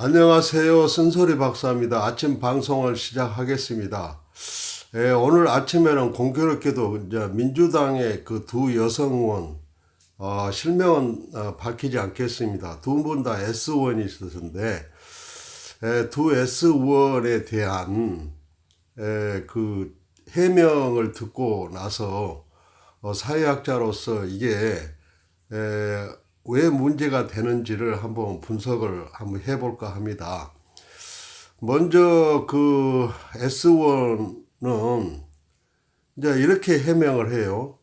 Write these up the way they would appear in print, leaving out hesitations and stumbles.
안녕하세요. 쓴소리 박사입니다. 아침 방송을 시작하겠습니다. 오늘 아침에는 공교롭게도 이제 민주당의 그 두 여성 의원, 실명은 밝히지 않겠습니다. 두 분 다 S 의원이 있었는데, 두 S 의원에 대한 그 해명을 듣고 나서 사회학자로서 이게 왜 문제가 되는지를 한번 분석을 한번 해볼까 합니다. 먼저 그 S의원은 이제 이렇게 해명을 해요.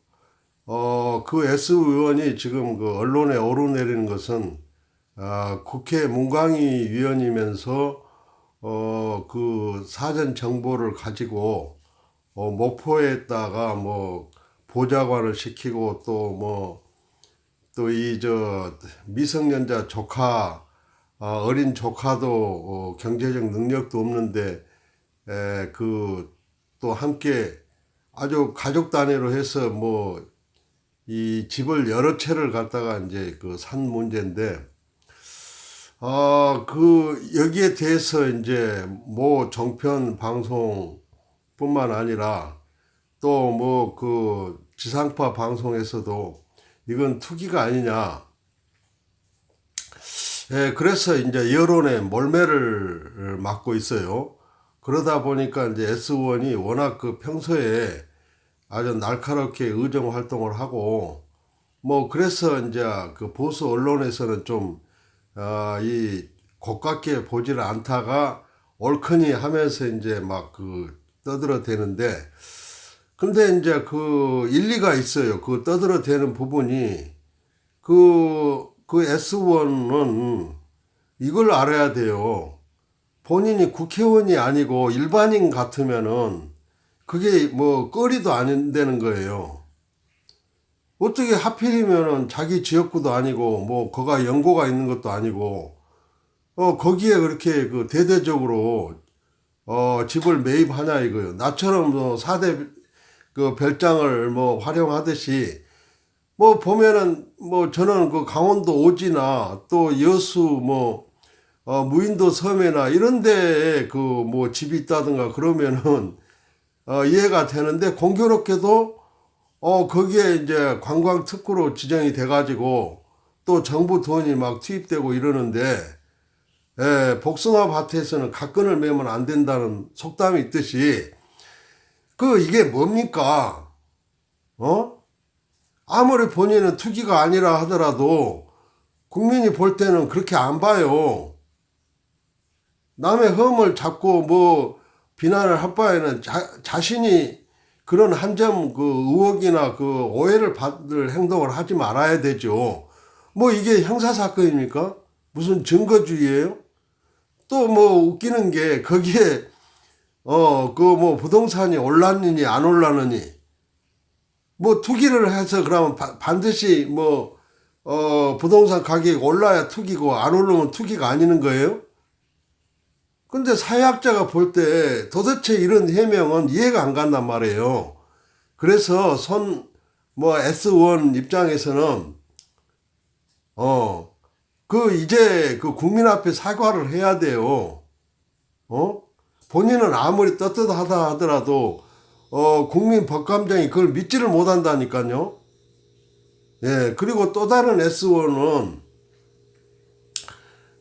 그 S의원이 지금 그 언론에 오르내리는 것은 국회 문광희 위원이면서 그 사전 정보를 가지고 목포에다가 뭐 보좌관을 시키고 또 이 미성년자 조카, 어린 조카도 경제적 능력도 없는데 또 함께 아주 가족 단위로 해서 뭐 이 집을 여러 채를 갖다가 이제 그 산 문제인데 여기에 대해서 이제 뭐 정편 방송뿐만 아니라 또 뭐 그 지상파 방송에서도 이건 투기가 아니냐. 그래서 이제 여론의 몰매를 맞고 있어요. 그러다 보니까 이제 S 의원이 워낙 그 평소에 아주 날카롭게 의정 활동을 하고 뭐 그래서 이제 그 보수 언론에서는 좀 이 고깝게 보지를 않다가 옳거니 하면서 이제 막 그 떠들어대는데, 근데 이제 그 일리가 있어요. 그 떠들어대는 부분이 그 S원은 이걸 알아야 돼요. 본인이 국회의원이 아니고 일반인 같으면은 그게 뭐 거리도 안 되는 거예요. 어떻게 하필이면은 자기 지역구도 아니고 뭐 거가 연고가 있는 것도 아니고 거기에 그렇게 그 대대적으로 집을 매입하냐 이거요. 나처럼 뭐 4대 그 별장을 뭐 활용하듯이 뭐 보면은 뭐 저는 그 강원도 오지나 또 여수 뭐 무인도 섬에나 이런 데에 그 뭐 집이 있다든가 그러면은 이해가 되는데, 공교롭게도 거기에 이제 관광 특구로 지정이 돼 가지고 또 정부 돈이 막 투입되고 이러는데, 복숭아 밭에서는 각근을 매면 안 된다는 속담이 있듯이 이게 뭡니까? 아무리 본인은 투기가 아니라 하더라도 국민이 볼 때는 그렇게 안 봐요. 남의 흠을 잡고 뭐 비난을 할 바에는 자신이 그런 한 점 그 의혹이나 그 오해를 받을 행동을 하지 말아야 되죠. 뭐 이게 형사사건입니까? 무슨 증거주의예요? 또 뭐 웃기는 게 거기에 그 뭐 부동산이 올랐느니 안 올랐느니 뭐 투기를 해서 그러면 반드시 뭐 부동산 가격이 올라야 투기고 안 오르면 투기가 아니는 거예요? 근데 사회학자가 볼 때 도대체 이런 해명은 이해가 안 간단 말이에요. 그래서 뭐 S원 입장에서는 이제 그 국민 앞에 사과를 해야 돼요. 본인은 아무리 떳떳하다 하더라도 국민 법감정이 그걸 믿지를 못한다니까요. 예, 그리고 또 다른 S원은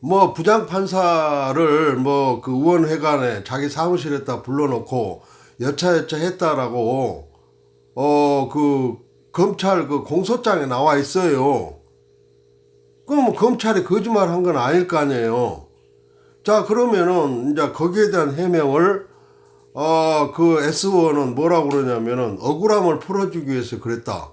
뭐 부장판사를 뭐 그 의원회관에 자기 사무실에다 불러놓고 여차여차 했다라고 그 검찰 그 공소장에 나와 있어요. 그럼 검찰이 거짓말 한 건 아닐 거 아니에요. 자, 그러면은 이제 거기에 대한 해명을 그 S원은 뭐라고 그러냐면은 억울함을 풀어주기 위해서 그랬다.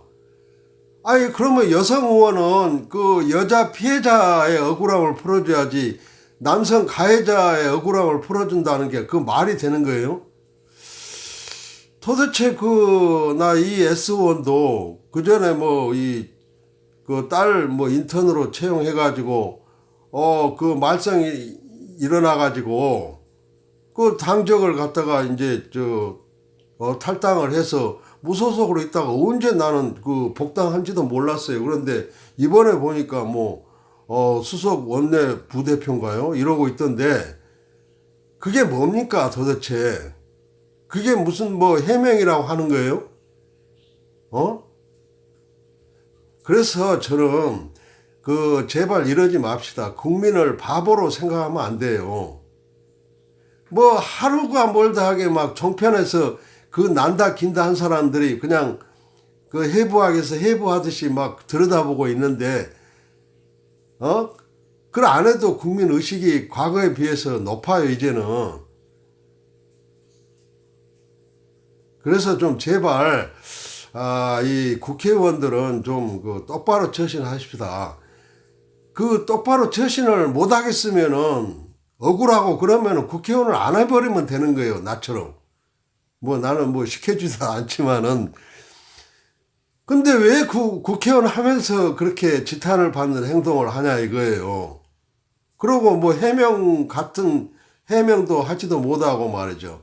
아니, 그러면 여성 의원은 그 여자 피해자의 억울함을 풀어줘야지 남성 가해자의 억울함을 풀어준다는 게 그 말이 되는 거예요? 도대체 나 이 S원도 그 전에 뭐 그 딸 뭐 인턴으로 채용해가지고 그 말썽이 일어나가지고 그 당적을 갖다가 이제 탈당을 해서 무소속으로 있다가 언제 나는 그 복당한지도 몰랐어요. 그런데 이번에 보니까 뭐 수석 원내 부대표인가요? 이러고 있던데, 그게 뭡니까 도대체? 그게 무슨 뭐 해명이라고 하는 거예요? 어? 그래서 저는 제발 이러지 맙시다. 국민을 바보로 생각하면 안 돼요. 뭐 하루가 멀다 하게 막 종편에서 그 난다 긴다 한 사람들이 그냥 그 해부학에서 해부하듯이 막 들여다보고 있는데, 그 안에도 국민 의식이 과거에 비해서 높아요 이제는. 그래서 좀 제발 이 국회의원들은 좀 똑바로 처신하십시다. 그 똑바로 처신을 못 하겠으면은 억울하고 그러면은 국회의원을 안 해버리면 되는 거예요. 나처럼. 뭐 나는 뭐 시켜주지도 않지만은. 근데 왜 국회의원 하면서 그렇게 지탄을 받는 행동을 하냐 이거예요. 그러고 뭐 해명 같은 해명도 하지도 못하고 말이죠.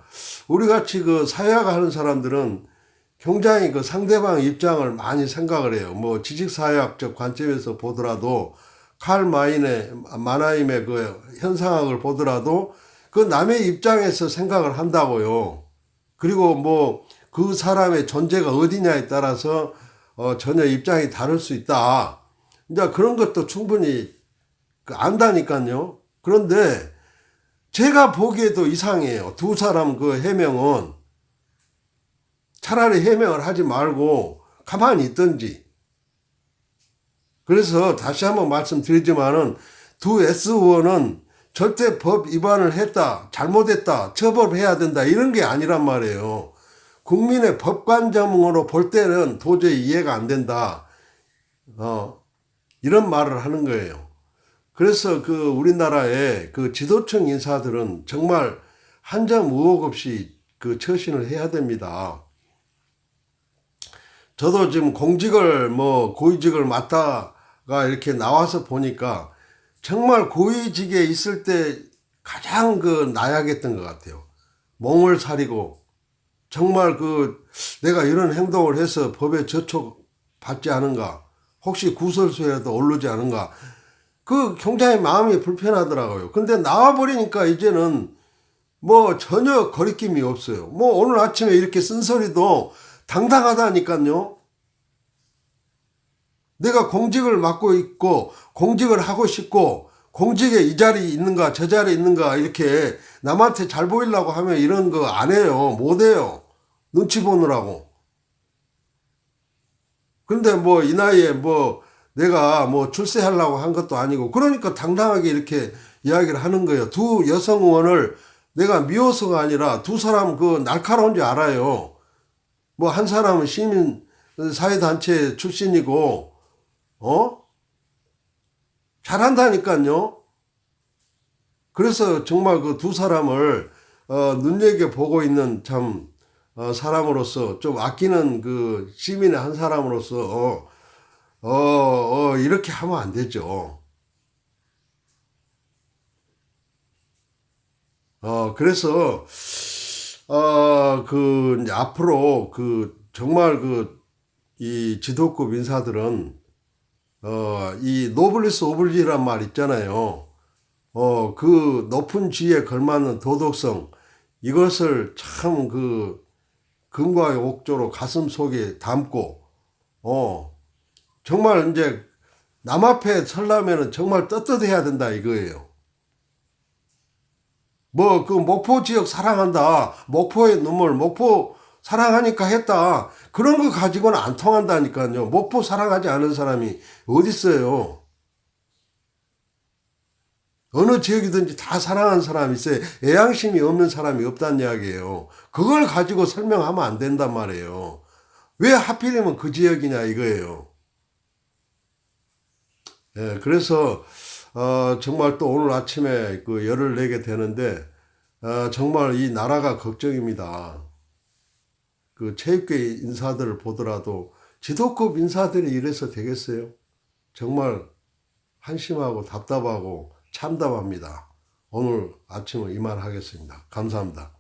우리 같이 그 사회화가 하는 사람들은 굉장히 그 상대방 입장을 많이 생각을 해요. 뭐 지식사회학적 관점에서 보더라도 칼 마나임의 그 현상학을 보더라도 그 남의 입장에서 생각을 한다고요. 그리고 뭐 그 사람의 존재가 어디냐에 따라서 전혀 입장이 다를 수 있다. 이제 그런 것도 충분히 안다니까요. 그런데 제가 보기에도 이상해요. 두 사람 그 해명은 차라리 해명을 하지 말고 가만히 있든지. 그래서 다시 한번 말씀드리지만은 두 S의원은 절대 법 위반을 했다, 잘못했다, 처벌해야 된다 이런 게 아니란 말이에요. 국민의 법관점으로 볼 때는 도저히 이해가 안 된다. 이런 말을 하는 거예요. 그래서 그 우리나라의 그 지도층 인사들은 정말 한 점 의혹 없이 그 처신을 해야 됩니다. 저도 지금 공직을 뭐 고위직을 맡다가 이렇게 나와서 보니까 정말 고위직에 있을 때 가장 그 나약했던 것 같아요. 몸을 사리고 정말 내가 이런 행동을 해서 법에 저촉받지 않은가, 혹시 구설수에라도 오르지 않은가, 굉장히 마음이 불편하더라고요. 근데 나와버리니까 이제는 뭐 전혀 거리낌이 없어요. 뭐 오늘 아침에 이렇게 쓴소리도 당당하다니까요. 내가 공직을 맡고 있고 공직을 하고 싶고 공직에 이 자리에 있는가 저 자리에 있는가 이렇게 남한테 잘 보이려고 하면 이런 거 안 해요. 못 해요. 눈치 보느라고. 근데 뭐 이 나이에 뭐 내가 뭐 출세하려고 한 것도 아니고 그러니까 당당하게 이렇게 이야기를 하는 거예요. 두 여성 의원을 내가 미워서가 아니라 두 사람 날카로운 줄 알아요. 뭐 한 사람은 시민 사회단체 출신이고 잘한다니까요. 그래서 정말 그 두 사람을 눈여겨보고 있는 참 사람으로서 좀 아끼는 그 시민의 한 사람으로서 이렇게 하면 안 되죠. 그래서 이제 앞으로 정말 이 지도급 인사들은 이 노블리스 오블리란 말 있잖아요. 그 높은 지위에 걸맞는 도덕성 이것을 참 금과 옥조로 가슴 속에 담고 정말 이제 남 앞에 서려면은 정말 떳떳해야 된다 이거예요. 뭐 목포 지역 사랑한다. 목포의 눈물, 목포 사랑하니까 했다. 그런 거 가지고는 안 통한다니까요. 목포 사랑하지 않은 사람이 어디 있어요. 어느 지역이든지 다 사랑하는 사람이 있어요. 애양심이 없는 사람이 없다는 이야기예요. 그걸 가지고 설명하면 안 된단 말이에요. 왜 하필이면 그 지역이냐 이거예요. 예, 그래서 정말 또 오늘 아침에 열을 내게 되는데 정말 이 나라가 걱정입니다. 체육계 인사들을 보더라도 지도급 인사들이 이래서 되겠어요? 정말 한심하고 답답하고 참담합니다. 오늘 아침은 이만하겠습니다. 감사합니다.